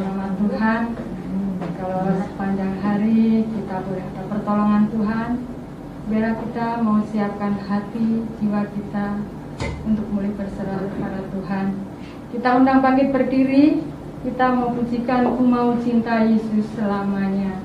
nama Tuhan. Kalau sepanjang hari kita boleh ada pertolongan Tuhan, biarlah kita mau siapkan hati, jiwa kita untuk mulai berserah kepada Tuhan. Kita undang bangkit berdiri, kita mau pujikan Ku Mau Cinta Yesus Selamanya.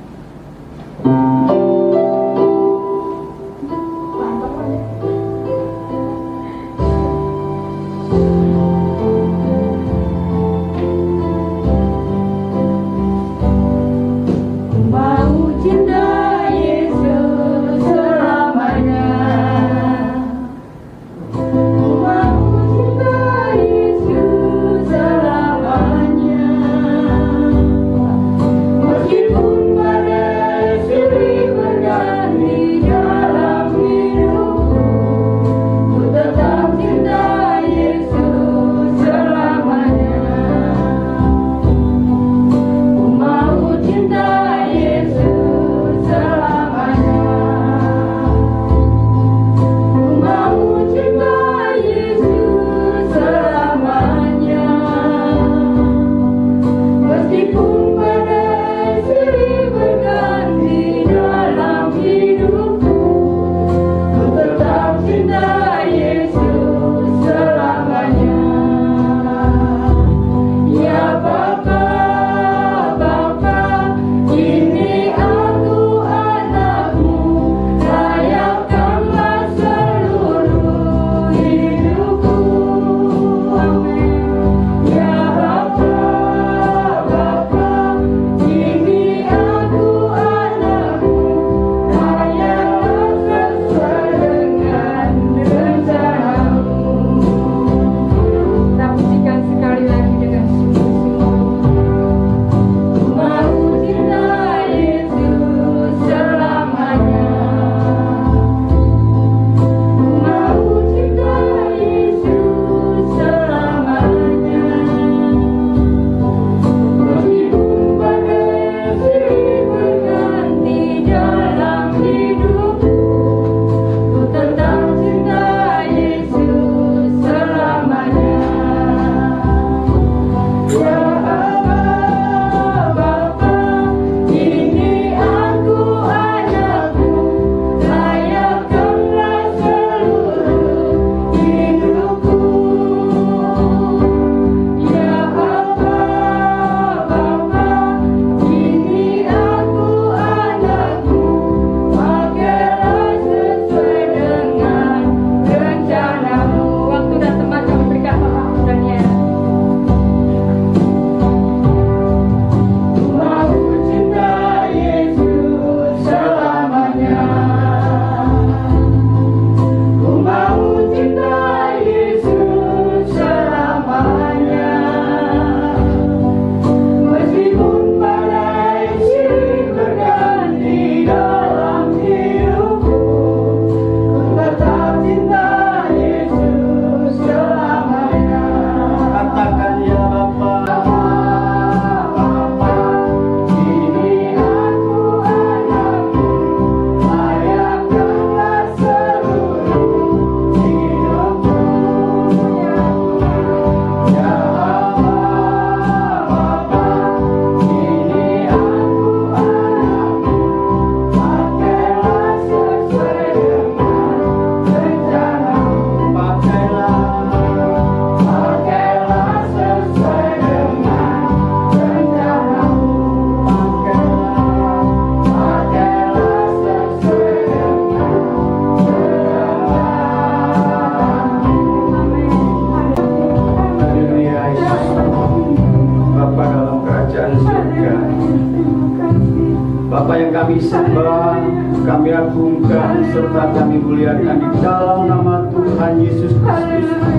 Bapa yang kami sembah, kami agungkan, serta kami muliakan di dalam nama Tuhan Yesus Kristus.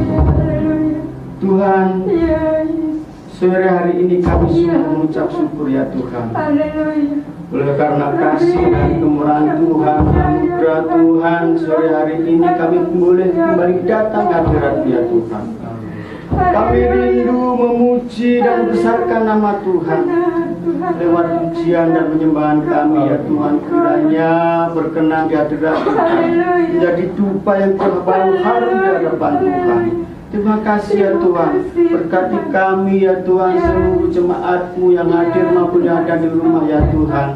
Tuhan, sore hari ini kami sungguh mengucap syukur ya Tuhan. Oleh karena kasih dan kemurahan Tuhan, anugerah Tuhan, sore hari ini kami boleh kembali datang ke hadirat ya Tuhan. Kami rindu memuji dan besarkan nama Tuhan lewat pujian dan penyembahan kami ya Tuhan. Kiranya berkenan di hadirat Tuhan, menjadi dupa yang terbau harum di hadapan Tuhan. Terima kasih ya Tuhan. Berkati kami ya Tuhan, seluruh jemaat-Mu yang hadir maupun yang ada di rumah ya Tuhan.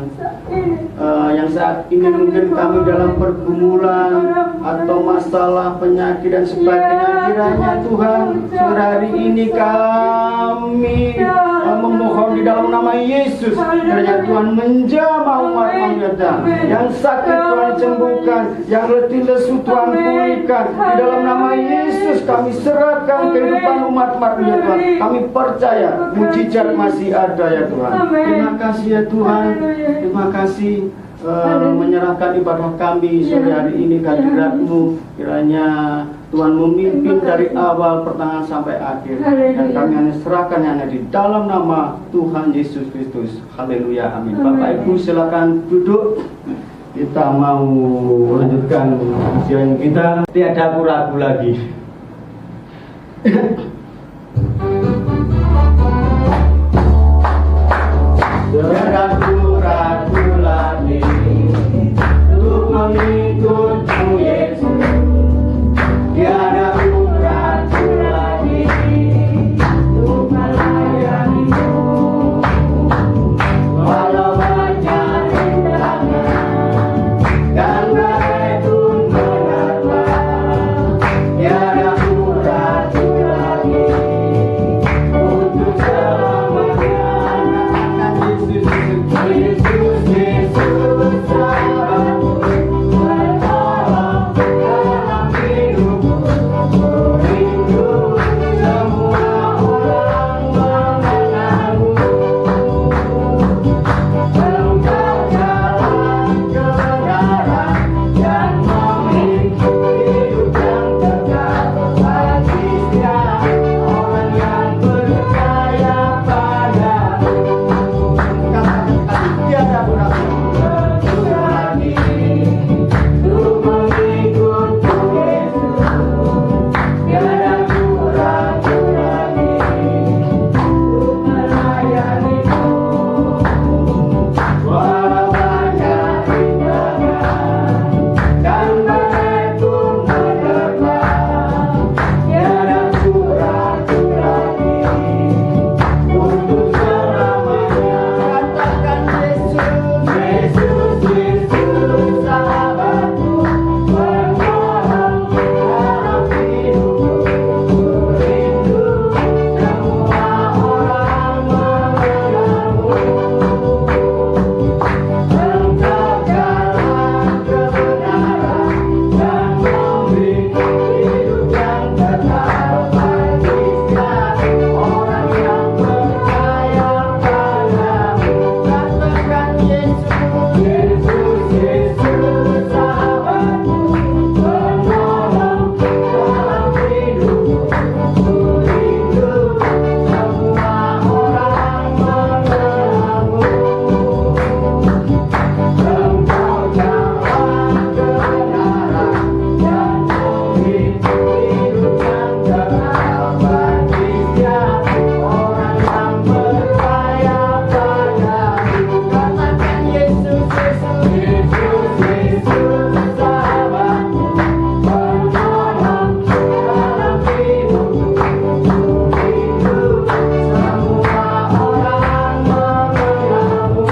Yang saat ini mungkin kami dalam pergumulan atau masalah penyakit dan sebagainya, kiranya Tuhan sore hari ini kami memohon di dalam nama Yesus, kiranya Tuhan menjamah umat-Mu yang sakit Tuhan sembuhkan, yang letih lesu Tuhan pulihkan. Di dalam nama Yesus kami serahkan kehidupan umat-Mu ya Tuhan. Kami percaya mujizat masih ada ya Tuhan. Terima kasih ya Tuhan. Terima kasih menyerahkan ibadah kami sore hari ini ke hadirat-Mu. Kiranya Tuhan memimpin dari awal pertengahan sampai akhir, dan kami hanya serahkan hanya di dalam nama Tuhan Yesus Kristus. Haleluya, amin. Bapak Ibu silakan duduk. Kita mau lanjutkan ujian kita. Tiada ragu lagi. Tiada ragu lagi untuk mengikut-Mu Yesus. Tiada ragu lagi untuk melayani-Mu. Walau banyak rintangan dan badai pun menerpa, tiada ragu lagi untuk selamanya. Yesus, Yesus, sahabatku, bertolong dalam hidupku. Rindu semua orang mengenalmu. Engkau jalan kebenaran dan memiliki hidup yang kekal bagi setiap orang yang percaya padamu. Tiada ragu lagi untuk mengikut-Mu Yesus. Tiada ragu lagi untuk melayani-Mu. Walau banyak rintangan dan badai pun menerpa, tiada ragu lagi untuk selamanya. Katakan Yesus, Yesus, Yesus, sahabatku, bertolong dalam hidupku. Rindu semua orang mengenalmu. Engkau jalan kebenaran dan memiliki hidup yang kekal bagi setiap orang yang percaya padamu. Katakan Yesus, Yesus, Yesus, sahabatku, bertolong dalam hidupku. Rindu semua orang mengenalmu. Engkau jalan kebenaran dan memiliki hidup yang kekal bagi setiap orang yang percaya padamu. Katakan Yesus, Yesus, Yesus, Yesus, sahabatku, bertolong dalam hidupku. Rindu semua orang mengenalmu.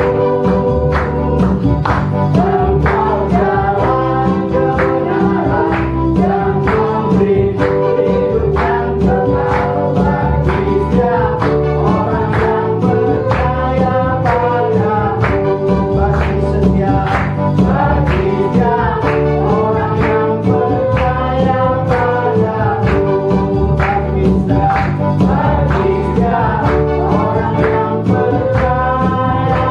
Engkau jalan kebenaran dan memiliki hidup yang kekal bagi setiap orang yang percaya padamu. Bagi setiap orang yang percaya padamu. Bagi setiap orang yang percaya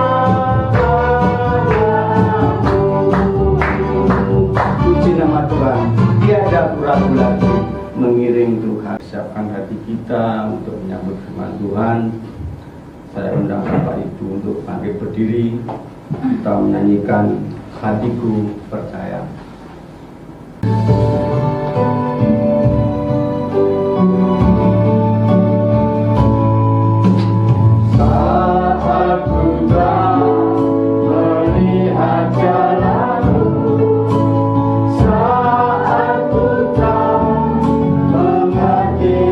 padamu. Puji nama Tuhan. Tiada ragu lagi mengiring Tuhan. Siapkan hati kita untuk menyambut firman Tuhan. Saya undang Bapak Ibu untuk bangkit berdiri. Kita menyanyikan Hatiku Percaya. Saat ku tak melihat jalanmu, saat ku tak mengerti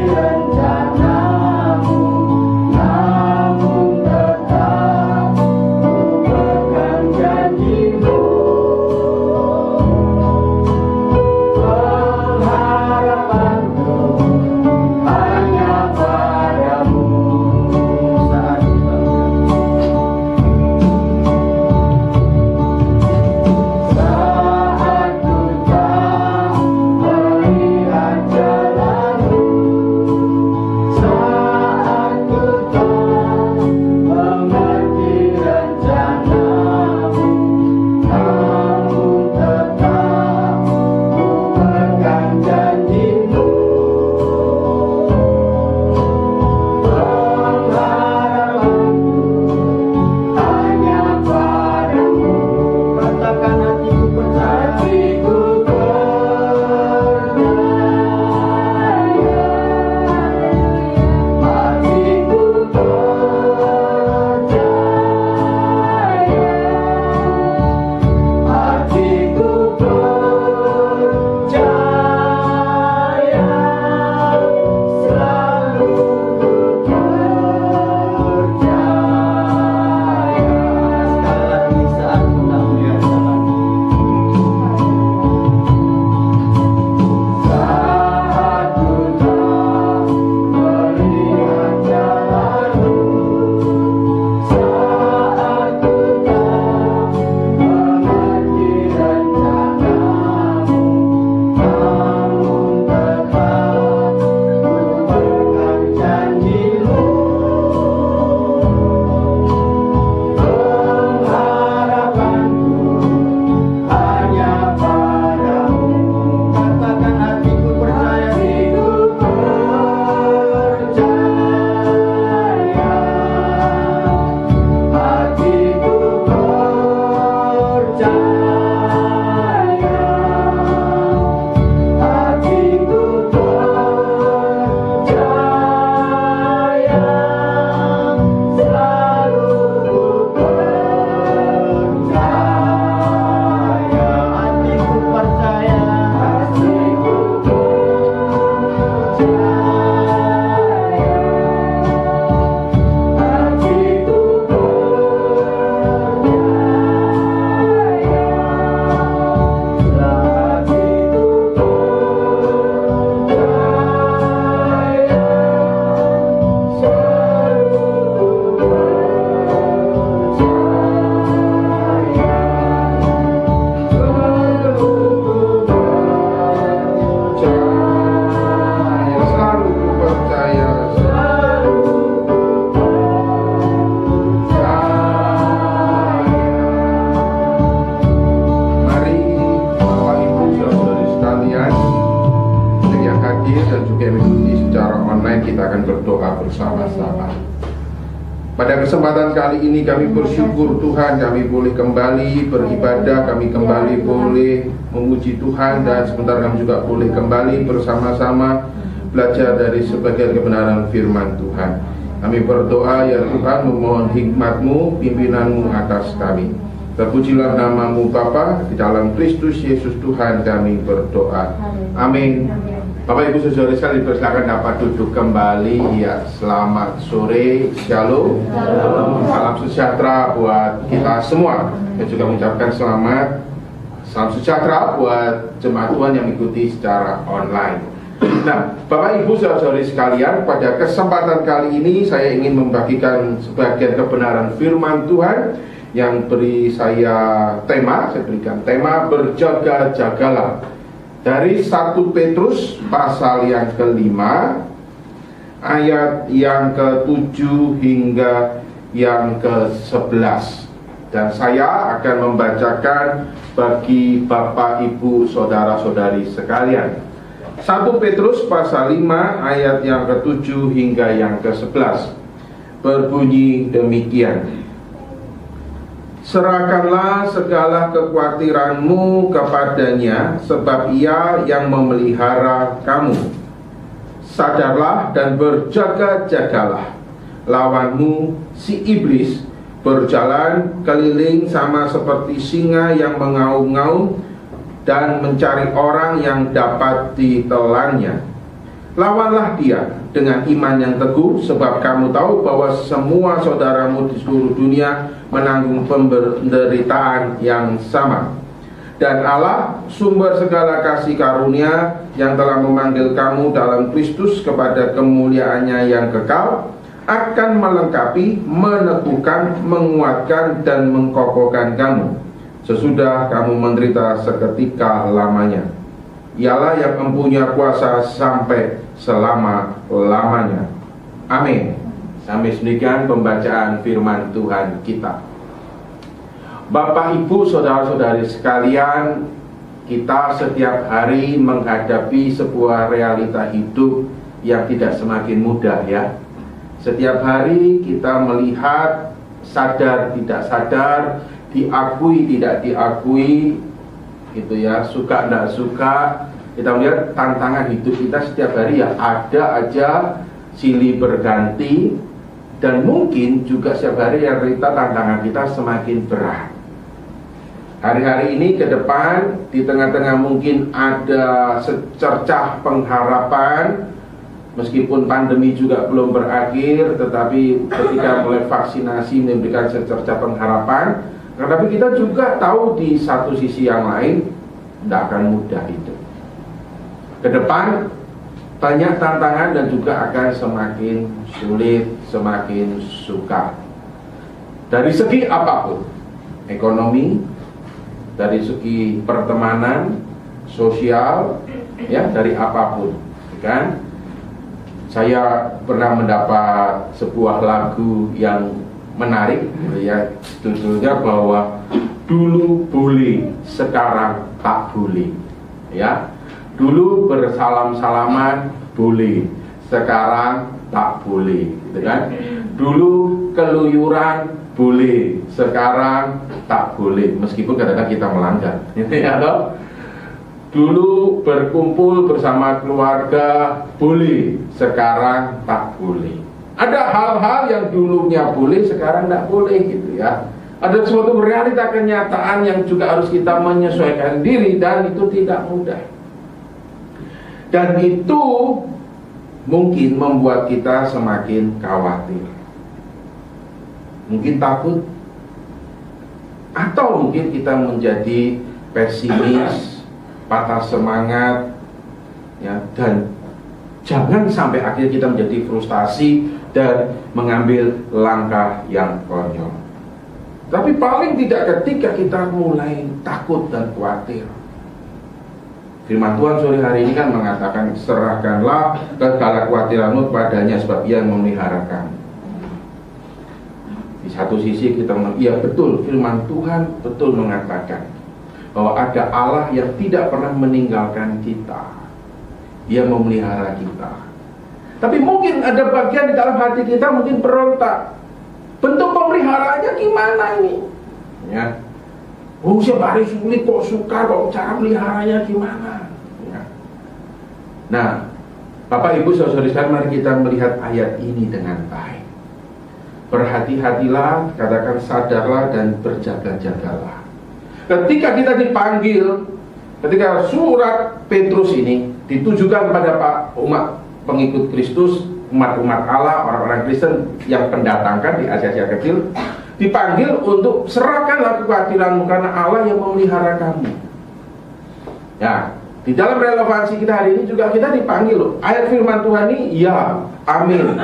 bersama-sama. Pada kesempatan kali ini kami bersyukur Tuhan, kami boleh kembali beribadah, kami kembali boleh memuji Tuhan, dan sebentar kami juga boleh kembali bersama-sama belajar dari sebagian kebenaran firman Tuhan. Kami berdoa, ya Tuhan, memohon hikmat-Mu, pimpinan-Mu atas kami. Terpujilah nama-Mu Bapa, di dalam Kristus Yesus Tuhan kami berdoa. Amin. Bapak Ibu Saudara sekalian, silakan dapat duduk kembali. Ya, selamat sore, shalom, salam sejahtera buat kita semua. Saya juga mengucapkan salam sejahtera buat jemaat Tuhan yang mengikuti secara online. Nah, Bapak Ibu Saudara sekalian, pada kesempatan kali ini saya ingin membagikan sebagian kebenaran firman Tuhan yang saya berikan tema berjaga-jagalah. Dari 1 Petrus pasal yang kelima, ayat yang ke-7 hingga yang ke-11. Dan saya akan membacakan bagi Bapak, Ibu, Saudara-saudari sekalian. 1 Petrus pasal 5 ayat yang ke-7 hingga yang ke-11 berbunyi demikian. Serahkanlah segala kekhawatiranmu kepadanya, sebab Ia yang memelihara kamu. Sadarlah dan berjaga-jagalah. Lawanmu, si iblis, berjalan keliling sama seperti singa yang mengaum-ngaum dan mencari orang yang dapat ditelannya. Lawanlah dia dengan iman yang teguh, sebab kamu tahu bahwa semua saudaramu di seluruh dunia menanggung penderitaan yang sama. Dan Allah, sumber segala kasih karunia, yang telah memanggil kamu dalam Kristus kepada kemuliaannya yang kekal, akan melengkapi, meneguhkan, menguatkan, dan mengkokohkan kamu sesudah kamu menderita seketika lamanya. Ialah yang mempunyai kuasa sampai selama-lamanya. Amin. Sampai demikian pembacaan firman Tuhan kita. Bapak, Ibu, Saudara-saudari sekalian, kita setiap hari menghadapi sebuah realita hidup yang tidak semakin mudah, ya. Setiap hari kita melihat, sadar tidak sadar, diakui tidak diakui, gitu ya, suka tidak suka, kita melihat tantangan hidup kita setiap hari, ya, ada aja silih berganti. Dan mungkin juga setiap hari realita tantangan kita semakin berat. Hari-hari ini ke depan, di tengah-tengah mungkin ada secercah pengharapan, meskipun pandemi juga belum berakhir, tetapi ketika mulai vaksinasi memberikan secercah pengharapan. Tetapi kita juga tahu di satu sisi yang lain, tidak akan mudah itu. Ke depan banyak tantangan dan juga akan semakin sulit, semakin sukar. Dari segi apapun, ekonomi, dari segi pertemanan, sosial, ya, dari apapun, kan? Saya pernah mendapat sebuah lagu yang menarik, ya, judulnya bahwa dulu boleh, sekarang tak boleh, ya. Dulu bersalam-salaman boleh, sekarang tak boleh, gitu kan? Dulu keluyuran boleh, sekarang tak boleh, meskipun kadang-kadang kita melanggar, ya toh? Dulu berkumpul bersama keluarga boleh, sekarang tak boleh. Ada hal-hal yang dulunya boleh, sekarang tak boleh, gitu ya. Ada suatu realita kenyataan yang juga harus kita menyesuaikan diri, dan itu tidak mudah. Dan itu mungkin membuat kita semakin khawatir, mungkin takut, atau mungkin kita menjadi pesimis, patah semangat, ya, dan jangan sampai akhirnya kita menjadi frustasi dan mengambil langkah yang konyol. Tapi paling tidak ketika kita mulai takut dan khawatir, firman Tuhan sore hari ini kan mengatakan, serahkanlah segala kekhawatiranmu kepadanya, sebab Ia yang memelihara kamu. Di satu sisi kita iya betul, firman Tuhan betul mengatakan bahwa ada Allah yang tidak pernah meninggalkan kita. Dia memelihara kita. Tapi mungkin ada bagian di dalam hati kita mungkin berontak. Bentuk pemeliharaannya gimana ini? Ya. Oh, siapa hari sulit kok suka, kok cara meliharanya gimana? Ya. Nah, Bapak Ibu saudara sekalian, mari kita melihat ayat ini dengan baik. Berhati-hatilah, katakan sadarlah dan berjaga-jagalah. Ketika kita dipanggil, ketika surat Petrus ini ditujukan pada umat pengikut Kristus, umat-umat Allah, orang-orang Kristen yang pendatangkan di Asia kecil, dipanggil untuk serahkanlah kekhawatiranmu karena Allah yang memelihara kamu. Ya, di dalam relevansi kita hari ini juga kita dipanggil loh. Ayat firman Tuhan ini, ya, amin,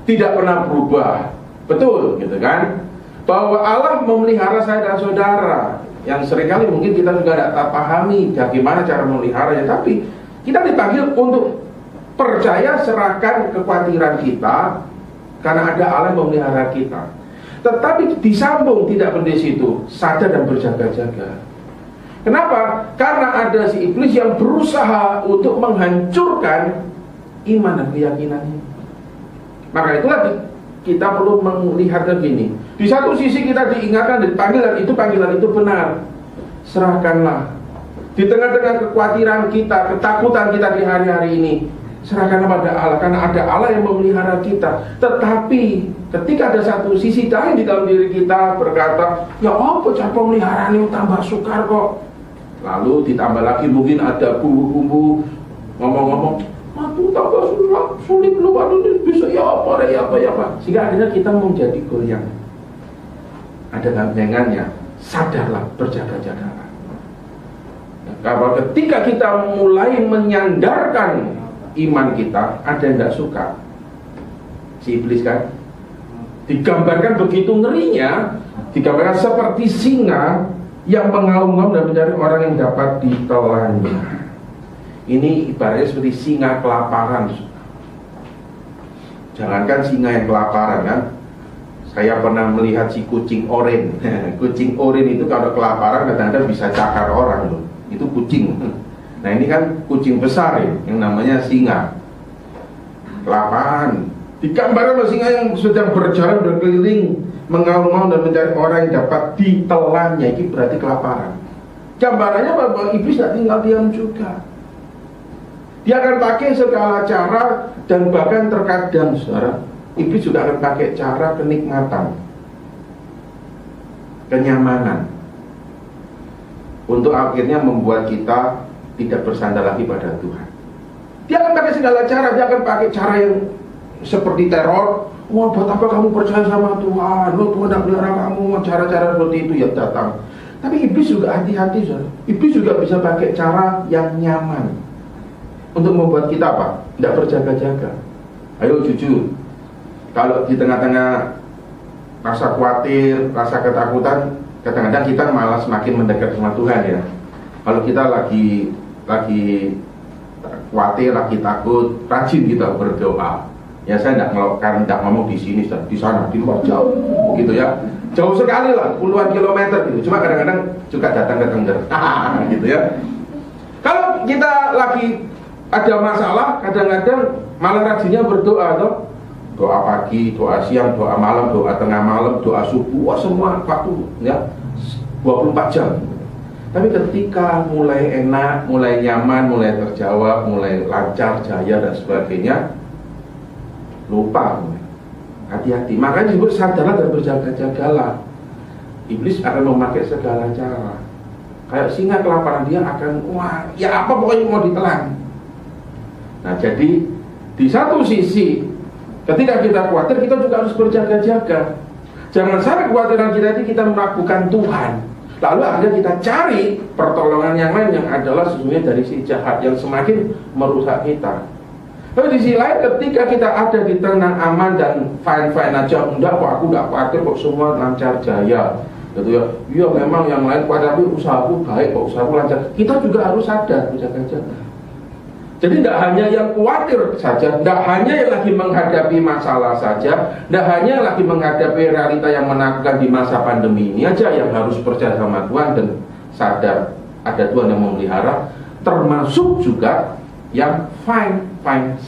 tidak pernah berubah. Betul, gitu kan? Bahwa Allah memelihara saya dan saudara. Yang seringkali mungkin kita juga tidak pahami bagaimana cara memeliharanya. Tapi kita dipanggil untuk percaya, serahkan kekhawatiran kita karena ada Allah yang memelihara kita. Tetapi disambung tidak berhenti situ, sadar dan berjaga-jaga. Kenapa? Karena ada si iblis yang berusaha untuk menghancurkan iman dan keyakinannya. Maka itulah kita perlu melihat begini. Di satu sisi kita diingatkan dari panggilan itu benar. Serahkanlah. Di tengah-tengah kekhawatiran kita, ketakutan kita di hari-hari ini, serahkanlah pada Allah, karena ada Allah yang memelihara kita. Tetapi ketika ada satu sisi lain di dalam diri kita berkata, ya apa cara pemeliharaan itu tambah sukar kok. Lalu ditambah lagi mungkin ada bumbu-bumbu ngomong-ngomong, aduh tambah sulit loh, aduh bisa ya apa. Sehingga akhirnya kita menjadi goyang. Ada gandengannya, sadarlah, berjaga-jagalah. Karena ketika kita mulai menyandarkan iman kita, ada yang tidak suka. Si iblis kan digambarkan begitu ngerinya, digambarkan seperti singa yang mengaum-ngaum dan mencari orang yang dapat ditelannya. Ini ibaratnya seperti singa kelaparan. Jangankan singa yang kelaparan kan, saya pernah melihat si kucing oren. Kucing oren itu kalau kelaparan kadang-kadang bisa cakar orang loh. Itu kucing. Nah ini kan kucing besar ya, yang namanya singa. Kelaparan. Digambarkan singa yang sedang berjalan berkeliling, mengaum-ngaum dan mencari orang yang dapat ditelannya. Ini berarti kelaparan. Gambarannya bahwa iblis tidak tinggal diam juga. Dia akan pakai segala cara, dan bahkan terkadang saudara, iblis juga akan pakai cara kenikmatan, kenyamanan, untuk akhirnya membuat kita tidak bersandar lagi pada Tuhan. Dia akan pakai segala cara. Dia akan pakai cara yang seperti teror. Wah, buat apa kamu percaya sama Tuhan? Tuhan tidak melihara kamu. Cara-cara seperti itu ya datang. Tapi iblis juga hati-hati saudara. Iblis juga bisa pakai cara yang nyaman untuk membuat kita apa? Tidak berjaga-jaga. Ayo jujur, kalau di tengah-tengah rasa khawatir, rasa ketakutan, kadang-kadang kita malas makin mendekat sama Tuhan ya. Kalau kita lagi khawatir, lagi takut, rajin kita berdoa. Ya saya tidak ngomong di sini, di sana, di luar jauh, gitu ya. Jauh sekali lah, puluhan kilometer gitu. Cuma kadang-kadang juga datang ke Tengger, gitu ya. Kalau kita lagi ada masalah, kadang-kadang malah rajinnya berdoa toh. Doa pagi, doa siang, doa malam, doa tengah malam, doa subuh, semua waktu ya 24 jam. Tapi ketika mulai enak, mulai nyaman, mulai terjawab, mulai lancar, jaya dan sebagainya, lupa. Hati-hati. Makanya disebut sadarlah dan berjaga-jagalah. Iblis akan memakai segala cara. Kayak singa kelaparan, dia akan wah, ya apa pokoknya mau ditelan. Nah jadi di satu sisi ketika kita khawatir, kita juga harus berjaga-jaga. Jangan sampai kekhawatiran kita itu kita meragukan Tuhan, lalu akhirnya kita cari pertolongan yang lain yang adalah sesungguhnya dari si jahat yang semakin merusak kita. Tapi di sisi lain ketika kita ada di tengah aman dan fine-fine aja, enggak kok aku enggak khawatir kok semua lancar jaya, gitu ya. Iya memang yang lain khawatir tapi usahaku baik kok, usahaku lancar. Kita juga harus sadar berjaga-jaga. Jadi tidak hanya yang khawatir saja, tidak hanya yang lagi menghadapi masalah saja, tidak hanya lagi menghadapi realita yang menakutkan di masa pandemi ini aja yang harus percaya sama Tuhan dan sadar ada Tuhan yang memelihara, termasuk juga yang fine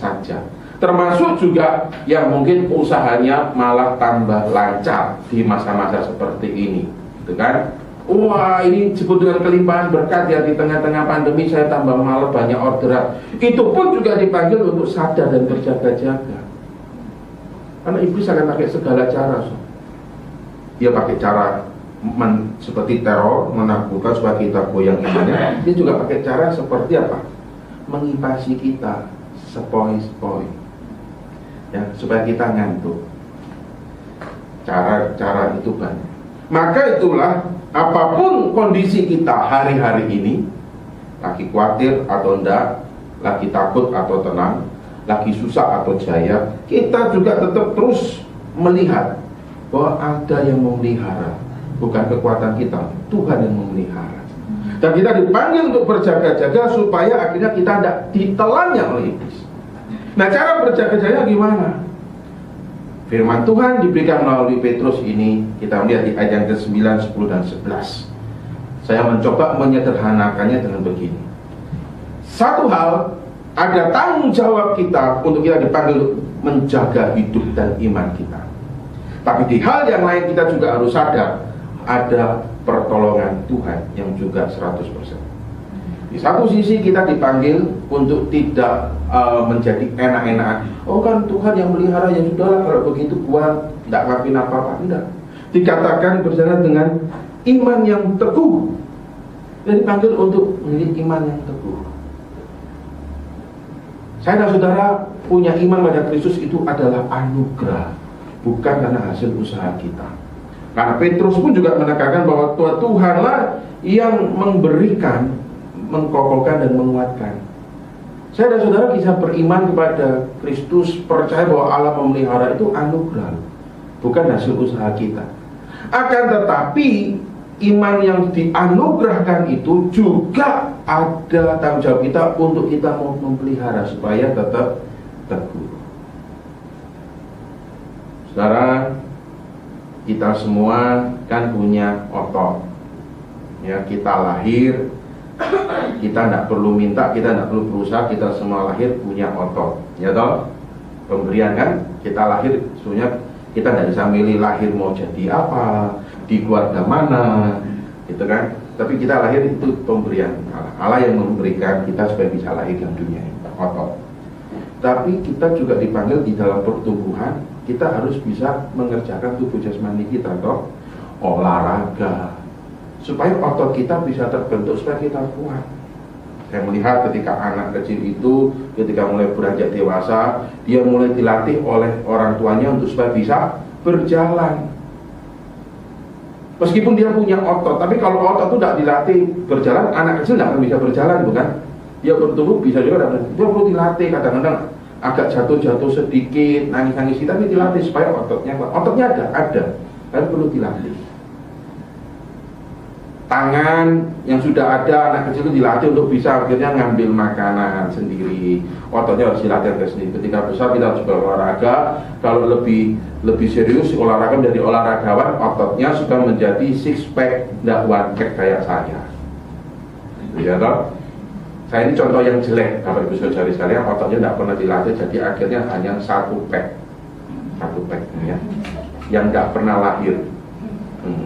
saja. Termasuk juga yang mungkin usahanya malah tambah lancar di masa-masa seperti ini, gitu kan? Wah, ini disebut dengan kelimpahan berkat ya, di tengah-tengah pandemi saya tambah malah banyak orderan. Itu pun juga dipanggil untuk sadar dan berjaga-jaga. Karena iblis akan pakai segala cara. Dia pakai cara seperti teror, menakutkan supaya kita goyang imannya. Dia juga pakai cara seperti apa? Mengipasi kita sepoi-sepoi, ya, supaya kita ngantuk. Cara-cara itu banyak. Maka itulah, apapun kondisi kita hari-hari ini, lagi khawatir atau enggak, lagi takut atau tenang, lagi susah atau jaya, kita juga tetap terus melihat bahwa ada yang memelihara. Bukan kekuatan kita, Tuhan yang memelihara. Dan kita dipanggil untuk berjaga-jaga supaya akhirnya kita tidak ditelannya oleh iblis. Nah, cara berjaga-jaga gimana? Firman Tuhan diberikan melalui Petrus ini, kita lihat di ayat yang ke-9, 10, dan 11. Saya mencoba menyederhanakannya dengan begini. Satu hal, ada tanggung jawab kita untuk kita dipanggil menjaga hidup dan iman kita. Tapi di hal yang lain kita juga harus sadar, ada pertolongan Tuhan yang juga 100%. Di satu sisi kita dipanggil untuk tidak menjadi enak-enakan. Oh kan Tuhan yang melihara, ya sudahlah kalau begitu gua tidak ngelakuin apa-apa. Tidak. Dikatakan berjalan dengan iman yang teguh. Dan dipanggil untuk memiliki iman yang teguh. Saya dan saudara punya iman pada Kristus itu adalah anugerah, bukan karena hasil usaha kita. Karena Petrus pun juga menekankan bahwa Tuhanlah yang memberikan, mengkokohkan dan menguatkan. Saya dan saudara bisa beriman kepada Kristus, percaya bahwa Allah memelihara, itu anugerah, bukan hasil usaha kita. Akan tetapi iman yang dianugerahkan itu juga ada tanggung jawab kita untuk kita mau memelihara supaya tetap teguh. Saudara, kita semua kan punya otot. Ya, kita lahir, kita tidak perlu minta, kita tidak perlu berusaha, kita semua lahir punya otot. Ya toh? Pemberian kan, kita lahir sebenarnya kita tidak bisa milih lahir mau jadi apa, di keluarga mana, gitu kan. Tapi kita lahir itu pemberian Allah. Allah yang memberikan kita supaya bisa lahir dalam dunia ini, otot. Tapi kita juga dipanggil di dalam pertumbuhan, kita harus bisa mengerjakan tubuh jasmani kita, toh, olahraga, supaya otot kita bisa terbentuk, supaya kita kuat. Saya melihat ketika anak kecil itu, ketika mulai beranjak dewasa, dia mulai dilatih oleh orang tuanya untuk supaya bisa berjalan. Meskipun dia punya otot, tapi kalau otot itu tidak dilatih berjalan, anak kecil tidak akan bisa berjalan, bukan? Dia bertumbuh bisa juga, dia perlu dilatih. Kadang-kadang agak jatuh-jatuh sedikit, nangis-nangis, tapi dilatih supaya ototnya kuat. Ototnya ada, tapi perlu dilatih. Tangan yang sudah ada, anak kecil itu dilatih untuk bisa akhirnya ngambil makanan sendiri. Ototnya harus dilatih sendiri. Ketika besar kita harus berolahraga. Kalau lebih serius olahraga menjadi olahragawan, ototnya sudah menjadi six pack, tidak one pack kayak saya. Ya toh? Saya ini contoh yang jelek, Bapak Ibu Saudara sekalian, ototnya tidak pernah dilatih, jadi akhirnya hanya satu pack ya, yang tidak pernah lahir.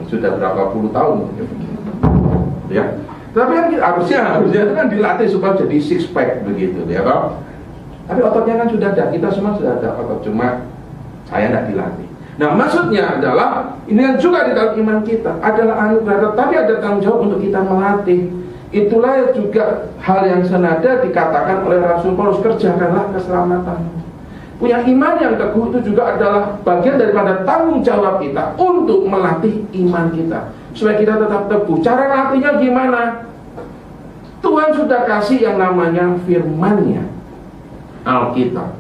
Sudah berapa puluh tahun ya. Tapi kan harusnya itu kan dilatih supaya jadi six pack begitu ya toh. Tapi ototnya kan sudah ada, kita semua sudah ada otot, cuma saya tidak dilatih. Nah, maksudnya adalah ini kan juga di dalam iman kita adalah anugerah, tapi ada tanggung jawab untuk kita melatih. Itulah juga hal yang senada dikatakan oleh Rasul Paulus, kerjakanlah keselamatan. Punya iman yang teguh itu juga adalah bagian daripada tanggung jawab kita untuk melatih iman kita supaya kita tetap teguh. Cara latihnya gimana? Tuhan sudah kasih yang namanya firman-Nya, Alkitab.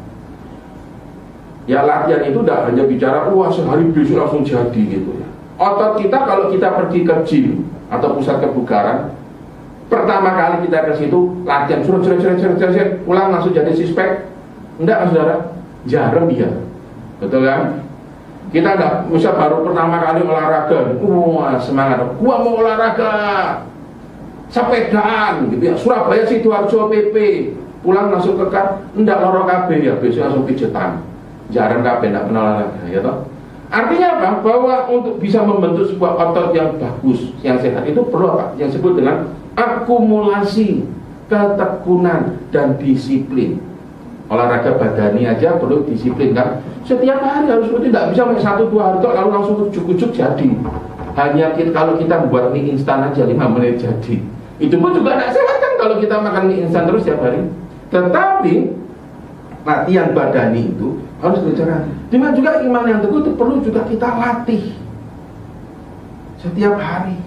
Ya, latihan itu tidak hanya bicara wah sehari besok langsung jadi gitu ya. Otot kita kalau kita pergi ke gym atau pusat kebugaran, pertama kali kita ke situ latihan suruh pulang langsung jadi six pack. Enggak, saudara, jarang dia, betul kan? Kita enggak, misal baru pertama kali olahraga, wah semangat, gua mau olahraga sepedaan gitu ya, Surabaya Sidoarjo PP, pulang langsung ke kamar, ndak loro kabeh ya, besok langsung pijetan. Jarang kabeh ndak kenal olahraga, ya toh. Artinya apa? Bahwa untuk bisa membentuk sebuah otot yang bagus, yang sehat itu perlu apa? Yang disebut dengan akumulasi ketekunan dan disiplin. Olahraga badani aja perlu disiplin kan. Setiap hari harus rutin, tidak bisa main 1-2 hari kok lalu langsung ujuk-ujuk jadi. Hanya kalau kita buat mie instan aja 5 menit jadi. Itu pun juga tidak sehat kan kalau kita makan mie instan terus setiap hari. Tetapi latihan badani itu harus berjalan. Dengan juga iman yang teguh itu perlu juga kita latih setiap hari.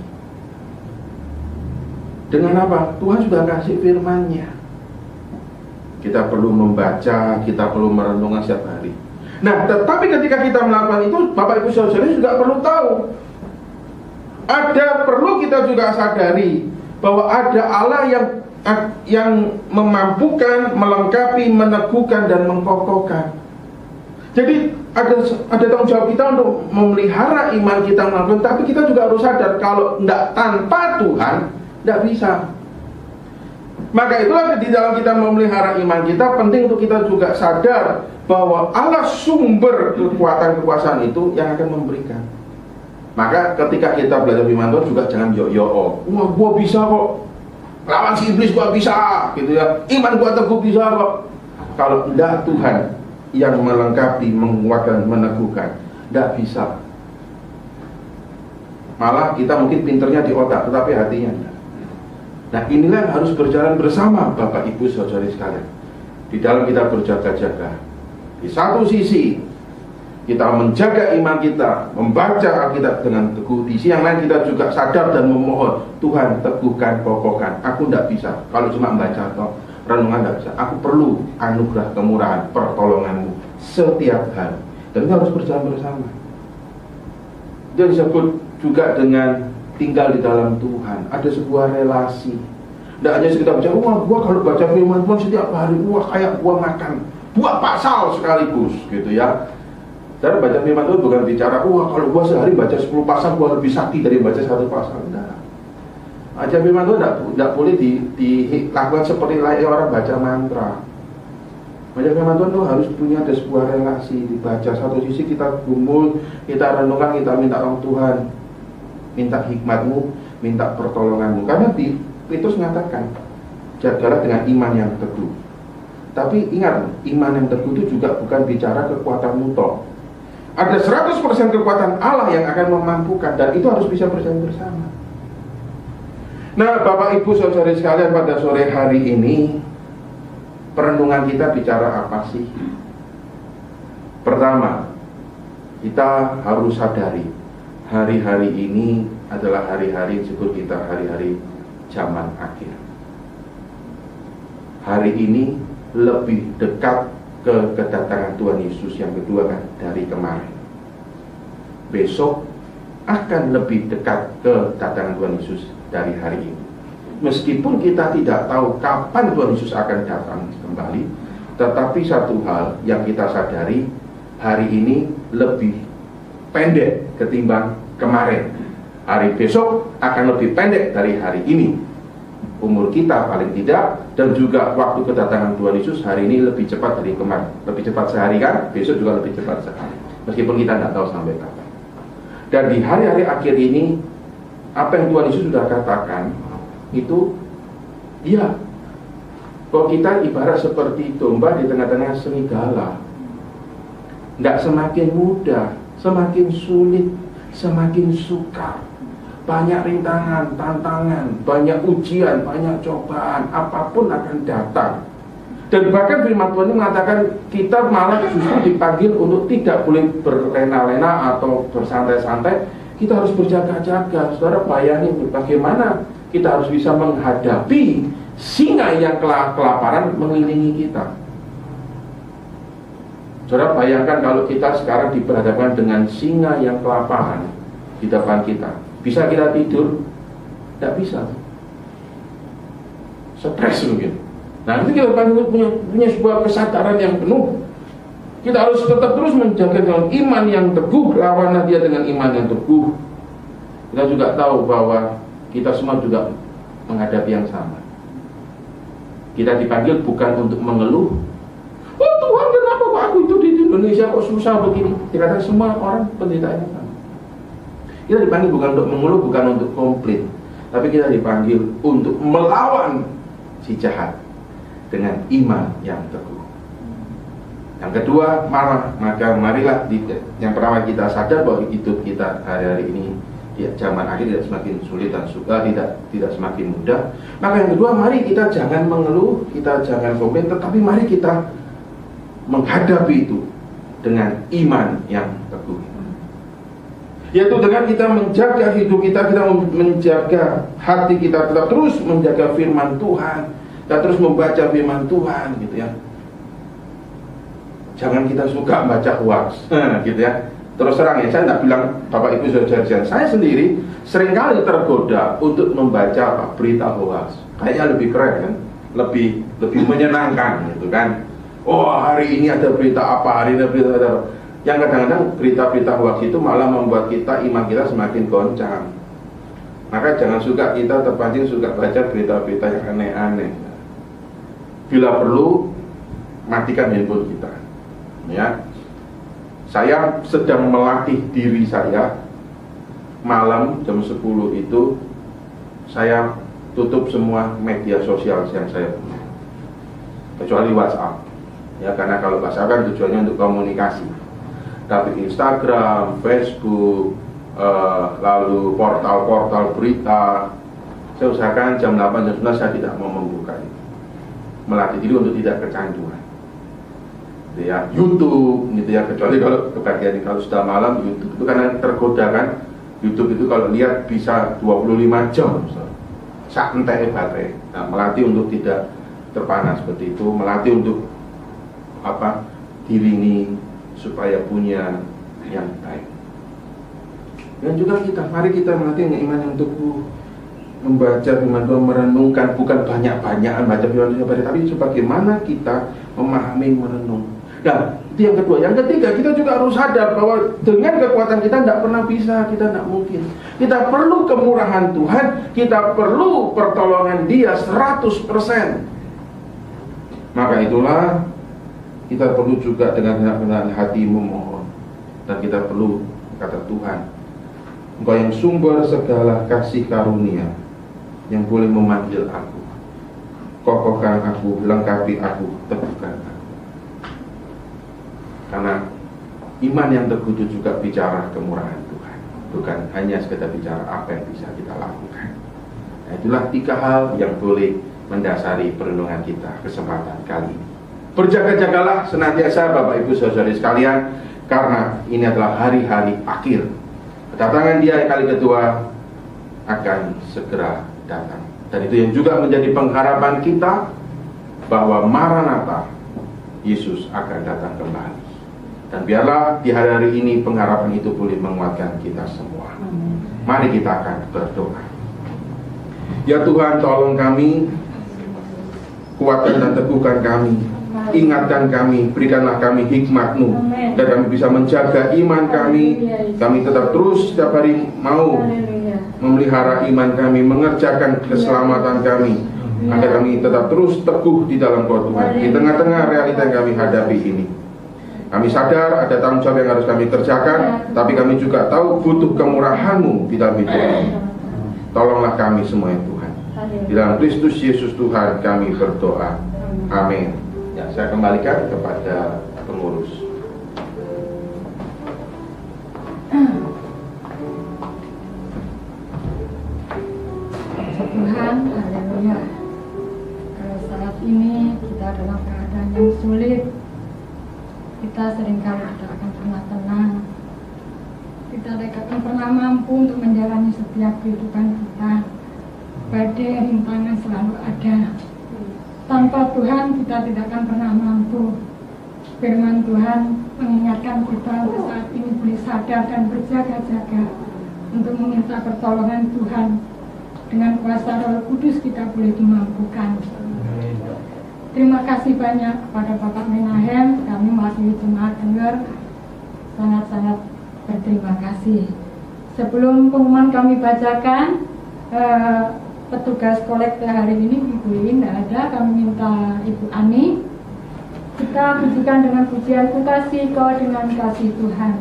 Dengan apa? Tuhan sudah kasih firman-Nya. Kita perlu membaca, kita perlu merenungkan setiap hari. Nah, tetapi ketika kita melakukan itu, Bapak Ibu Saudara juga perlu tahu, perlu kita juga sadari bahwa ada Allah yang memampukan, melengkapi, meneguhkan dan mengkokohkan. Jadi ada tanggung jawab kita untuk memelihara iman kita melakukan, tapi kita juga harus sadar kalau tanpa Tuhan tidak bisa. Maka itulah di dalam kita memelihara iman kita, penting untuk kita juga sadar bahwa Allah sumber kekuatan kekuasaan itu yang akan memberikan. Maka ketika kita belajar firman Tuhan juga jangan yo-yo, wah gua bisa kok, lawan si iblis gua bisa, gitu ya. Iman gua teguh bisa kok. Kalau tidak Tuhan yang melengkapi, menguatkan, meneguhkan, tidak bisa. Malah kita mungkin pinternya di otak, tetapi hatinya tidak. Nah, inilah yang harus berjalan bersama Bapak Ibu Saudari sekalian. Di dalam kita berjaga-jaga. Di satu sisi kita menjaga iman kita, membaca Alkitab dengan teguh. Di sisi yang lain kita juga sadar dan memohon, Tuhan teguhkan, kokohkan. Aku tidak bisa kalau cuma membaca atau renungan, tidak bisa. Aku perlu anugerah kemurahan, pertolonganmu setiap hari. Dan itu harus berjalan bersama. Itu disebut juga dengan tinggal di dalam Tuhan. Ada sebuah relasi. Tidak hanya sekedar bicara, wah gua kalau baca firman Tuhan setiap hari, wah kayak gua makan buah pasal sekaligus, gitu ya. Dan baca firman Tuhan bukan bicara, wah kalau gua sehari baca 10 pasal gua lebih sakti dari baca 1 pasal. Tidak. Baca firman Tuhan tidak boleh dilakukan seperti layaknya orang baca mantra. Baca firman Tuhan itu harus punya ada sebuah relasi. Dibaca satu sisi kita gumul, kita renungkan, kita minta tolong Tuhan, minta hikmatmu, minta pertolonganmu. Karena Petrus mengatakan, jagalah dengan iman yang teguh. Tapi ingat, iman yang teguh itu juga bukan bicara kekuatan mutlak. Ada 100% kekuatan Allah yang akan memampukan, dan itu harus bisa berjalan bersama. Nah, Bapak Ibu Saudara sekalian, pada sore hari ini perenungan kita bicara apa sih? Pertama, kita harus sadari hari-hari ini adalah hari-hari disebut kita hari-hari zaman akhir. Hari ini lebih dekat ke kedatangan Tuhan Yesus yang kedua kan dari kemarin. Besok akan lebih dekat ke kedatangan Tuhan Yesus dari hari ini. Meskipun kita tidak tahu kapan Tuhan Yesus akan datang kembali, tetapi satu hal yang kita sadari, hari ini lebih pendek ketimbang kemarin. Hari besok akan lebih pendek dari hari ini. Umur kita paling tidak, dan juga waktu kedatangan Tuhan Yesus hari ini lebih cepat dari kemarin. Lebih cepat sehari kan, besok juga lebih cepat sehari. Meskipun kita tidak tahu sampai kapan. Dan di hari-hari akhir ini, apa yang Tuhan Yesus sudah katakan itu, ya, kok kita ibarat seperti domba di tengah-tengah serigala. Tidak semakin mudah, semakin sulit, semakin sukar. Banyak rintangan, tantangan, banyak ujian, banyak cobaan, apapun akan datang. Dan bahkan firman Tuhan ini mengatakan kita malah justru dipanggil untuk tidak boleh berlena-lena atau bersantai-santai. Kita harus berjaga-jaga. Saudara bayangin bagaimana kita harus bisa menghadapi singa yang kelaparan mengelilingi kita. Saudara bayangkan kalau kita sekarang diperhadapkan dengan singa yang kelaparan di depan kita. Bisa kita tidur? Tidak bisa. Stres mungkin. Nah, itu kita punya sebuah kesadaran yang penuh. Kita harus tetap terus menjaga dengan iman yang teguh, lawanlah dia dengan iman yang teguh. Kita juga tahu bahwa kita semua juga menghadapi yang sama. Kita dipanggil bukan untuk mengeluh. Oh Tuhan, kenapa kok aku itu di Indonesia kok susah begini? Dikatakan semua orang penderitaannya sama. Kita dipanggil bukan untuk mengeluh, bukan untuk komplain, tapi kita dipanggil untuk melawan si jahat dengan iman yang teguh. Yang kedua, marah. Maka marilah yang pertama kita sadar bahwa hidup kita hari-hari ini di zaman akhir tidak semakin sulit dan suka, tidak semakin mudah. Maka yang kedua, mari kita jangan mengeluh, kita jangan komplain, tetapi mari kita menghadapi itu dengan iman yang teguh, yaitu dengan kita menjaga hidup kita menjaga hati kita, tetap terus menjaga firman Tuhan, kita terus membaca firman Tuhan, gitu ya. Jangan kita suka baca hoax, gitu ya. Terus terang ya, saya tidak bilang Bapak Ibu saudara-saudara, saya sendiri seringkali tergoda untuk membaca berita hoax. Kayaknya lebih keren kan, lebih menyenangkan, gitu kan. Oh, hari ini ada berita apa, hari ini ada berita apa. Yang kadang-kadang berita-berita hoax itu malah membuat iman kita semakin goncang. Maka jangan suka kita terpancing suka baca berita-berita yang aneh-aneh. Bila perlu, matikan handphone kita. Ya, saya sedang melatih diri saya. Malam jam 10 itu saya tutup semua media sosial yang saya punya, kecuali WhatsApp. Ya, karena kalau WhatsApp kan tujuannya untuk komunikasi. Tapi Instagram, Facebook, lalu portal-portal berita, saya usahakan jam 8, jam 9 saya tidak mau membuka itu. Melatih diri untuk tidak kecanduan. Gitu ya, YouTube, gitu ya, kecuali kalau kebagian kalau sudah malam YouTube itu karena tergoda kan. YouTube itu kalau lihat bisa 25 jam, sak entek baterai. Nah, melatih untuk tidak terpanas seperti itu, melatih untuk diri ini supaya punya yang baik. Dan juga mari kita melatih dengan iman yang teguh, membaca firman Tuhan, merenungkan, bukan banyak-banyakan baca firman Tuhan, tapi sebagaimana kita memahami, merenung. Nah, itu yang kedua. Yang ketiga, kita juga harus sadar bahwa dengan kekuatan kita tidak pernah bisa, kita tidak mungkin. Kita perlu kemurahan Tuhan, kita perlu pertolongan Dia 100%. Maka itulah kita perlu juga dengan hati memohon. Dan kita perlu, kata Tuhan, Engkau yang sumber segala kasih karunia, yang boleh memanggil aku, kokohkan aku, lengkapi aku, teguhkan aku. Karena iman yang teguh itu juga bicara kemurahan Tuhan, bukan hanya sekedar bicara apa yang bisa kita lakukan. Nah, itulah 3 hal yang boleh mendasari perenungan kita kesempatan kali ini. Berjaga-jagalah senantiasa Bapak Ibu saudara sekalian, karena ini adalah hari-hari akhir. Kedatangan Dia yang kali kedua akan segera datang. Dan itu yang juga menjadi pengharapan kita, bahwa Maranatha, Yesus akan datang kembali. Dan biarlah di hari-hari ini pengharapan itu boleh menguatkan kita semua. Mari kita akan berdoa. Ya Tuhan, tolong kami, kuatkan dan teguhkan kami, ingatkan kami, berikanlah kami hikmat-Mu, dan kami bisa menjaga iman kami. Kami tetap terus setiap hari mau memelihara iman kami, mengerjakan keselamatan kami, agar kami tetap terus teguh di dalam Kau Tuhan, di tengah-tengah realita yang kami hadapi ini. Kami sadar ada tanggung jawab yang harus kami kerjakan, tapi kami juga tahu butuh kemurahan-Mu di dalam hidup kami. Tolonglah kami semua ya Tuhan. Di dalam Kristus Yesus Tuhan kami berdoa. Amin. Ya, saya kembalikan kepada pengurus. Tuhan, haleluya. Kalau saat ini kita dalam keadaan yang sulit, kita seringkali tidak akan pernah tenang. Kita tidak akan pernah mampu untuk menjalani setiap kehidupan kita. Badai rintangan selalu ada. Tanpa Tuhan kita tidak akan pernah mampu. Firman Tuhan mengingatkan kita untuk saat ini boleh sadar dan berjaga-jaga untuk meminta pertolongan Tuhan. Dengan kuasa Roh Kudus kita boleh dimampukan. Terima kasih banyak kepada Bapak Menahem. Kami mewakili jemaat dengar sangat-sangat berterima kasih. Sebelum pengumuman kami bacakan, petugas kolekte hari ini Ibu Lin tidak ada, kami minta Ibu Ani. Kita pujikan dengan pujian Ku Kasih Kau dengan kasih Tuhan.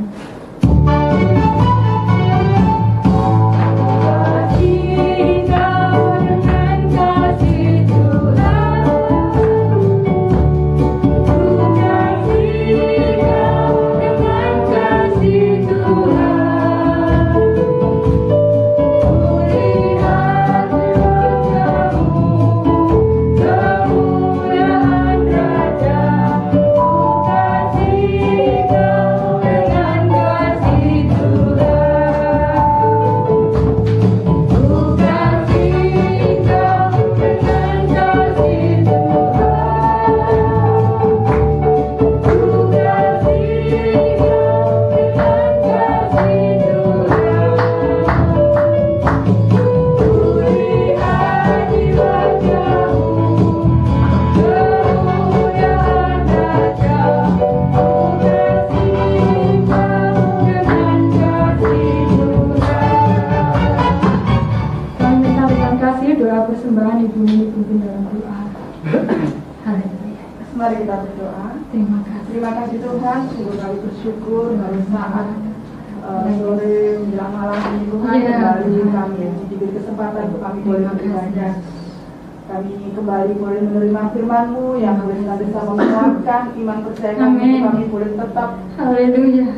Persembahan Ibu Nini pimpin dalam doa. Haleluya. Mari kita berdoa. Terima kasih. Terima kasih Tuhan, sungguh kami bersyukur hari saat sore menjelang malam ini Tuhan kembali kami diberi kesempatan untuk kami boleh beribadah. Kami kembali boleh menerima firman-Mu yang boleh senantiasa menguatkan iman percaya kami, kami boleh tetap Haleluya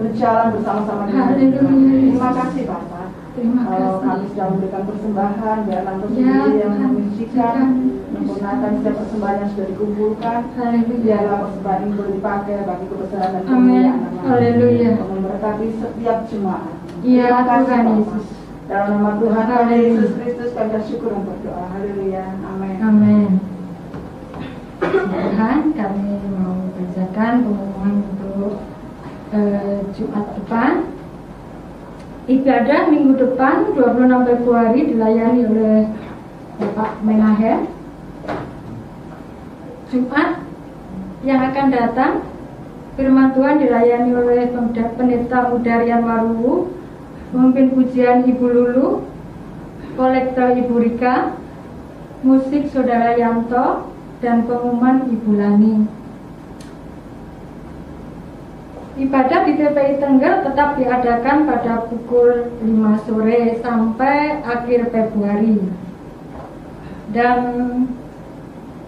berjalan bersama-sama dengan Haleluya. Terima kasih Bapak. Terima kasih. Kami sedang memberikan persembahan, biarlah Engkau sendiri yang menyucikan, menyempurnakan setiap persembahan yang sudah dikumpulkan. Biarlah persembahan ini boleh dipakai bagi kebesaran dan kemuliaan nama-Mu. Haleluya. Memberkati setiap jemaat. Iya, Terima kasih, Tuhan Bapak. Yesus. Dalam nama Tuhan kami Haleluya. Yesus Kristus kami bersyukur dan berdoa. Haleluya. Amin. Amin. Tuhan, kami mau bacakan pengumuman untuk Jumat depan. Ibadah minggu depan 26 Februari dilayani oleh Bapak Menahem. Jumat yang akan datang firman Tuhan dilayani oleh Pendeta Mudarian Waruwu, pemimpin pujian Ibu Lulu, kolektor Ibu Rika, musik Saudara Yanto, dan pengumuman Ibu Lani. Ibadah di TPI Tengger tetap diadakan pada pukul 5 sore sampai akhir Februari. Dan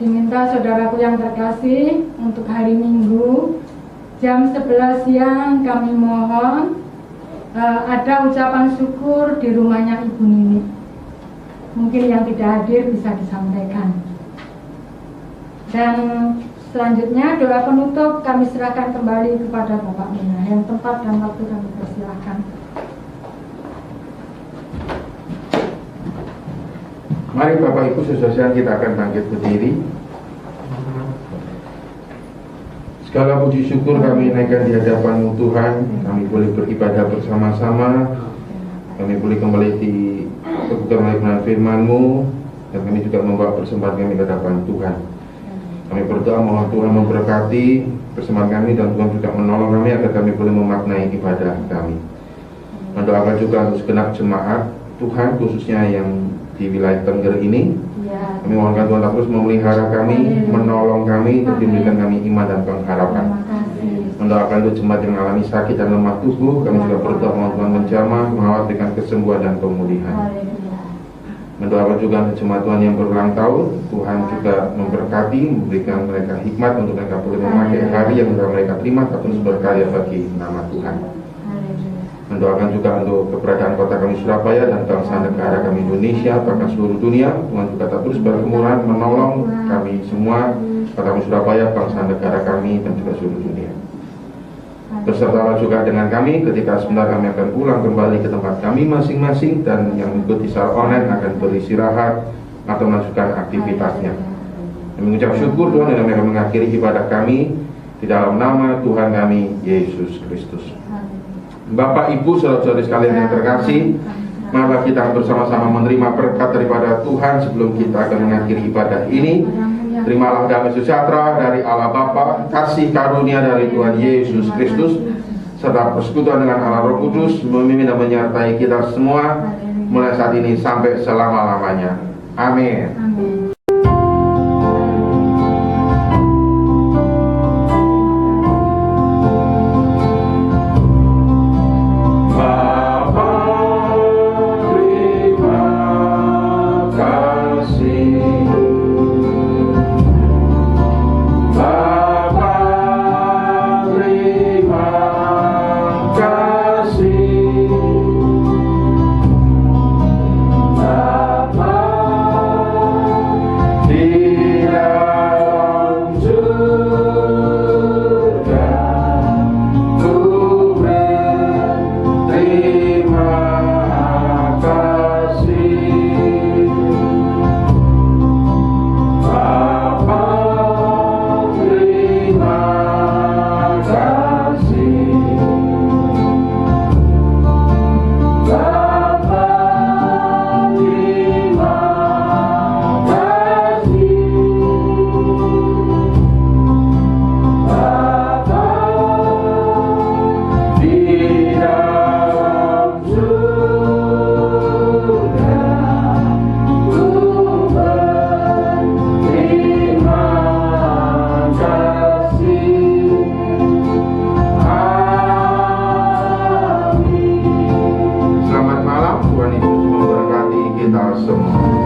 diminta saudaraku yang terkasih untuk hari Minggu jam 11 siang kami mohon ada ucapan syukur di rumahnya Ibu Nini. Mungkin yang tidak hadir bisa disampaikan. Dan selanjutnya doa penutup kami serahkan kembali kepada Bapak Menahem. Tempat dan waktu kami persilahkan. Mari Bapak Ibu saudara kita akan bangkit berdiri. Segala puji syukur kami naikkan di hadapan-Mu Tuhan. Kami boleh beribadah bersama-sama. Kami boleh kembali diteguhkan oleh firman-Mu, dan kami juga membawa persembahan kami ke hadapan Tuhan. Kami berdoa mohon Tuhan memberkati persembahan kami, dan Tuhan juga menolong kami agar kami boleh memaknai ibadah kami. Mendoakan juga untuk segenap jemaat Tuhan, khususnya yang di wilayah Tengger ini. Kami mohonkan Tuhan terus memelihara kami, menolong kami, dan memberikan kami iman dan pengharapan. Mendoakan untuk jemaat yang mengalami sakit dan lemah tubuh, kami juga berdoa mohon Tuhan menjamah, mengawal dengan kesembuhan dan pemulihan. Mendoakan juga untuk jemaat Tuhan yang berulang tahun, Tuhan juga memberkati, memberikan mereka hikmat untuk mereka boleh memakai hari yang sudah mereka terima, terus berkarya bagi nama Tuhan. Mendoakan juga untuk keberadaan kota kami Surabaya dan bangsa negara kami Indonesia, bahkan seluruh dunia. Tuhan juga terus berkemurahan menolong kami semua, kota kami Surabaya, bangsa negara kami, dan juga seluruh dunia. Bersertalah juga dengan kami ketika sebentar kami akan pulang kembali ke tempat kami masing-masing, dan yang mengikuti secara online akan beristirahat atau melanjutkan aktivitasnya. Kami mengucap syukur Tuhan, dan kami akan mengakhiri ibadah kami di dalam nama Tuhan kami Yesus Kristus. Bapak, Ibu, saudara-saudari sekalian yang terkasih, marilah kita bersama-sama menerima berkat daripada Tuhan sebelum kita akan mengakhiri ibadah ini. Terimalah damai sejahtera dari Allah Bapa, kasih karunia dari Tuhan Yesus Kristus, serta persekutuan dengan Allah Roh Kudus memimpin dan menyertai kita semua mulai saat ini sampai selama-lamanya. Amin. Amin. Tuhan Yesus memberkati kita semua.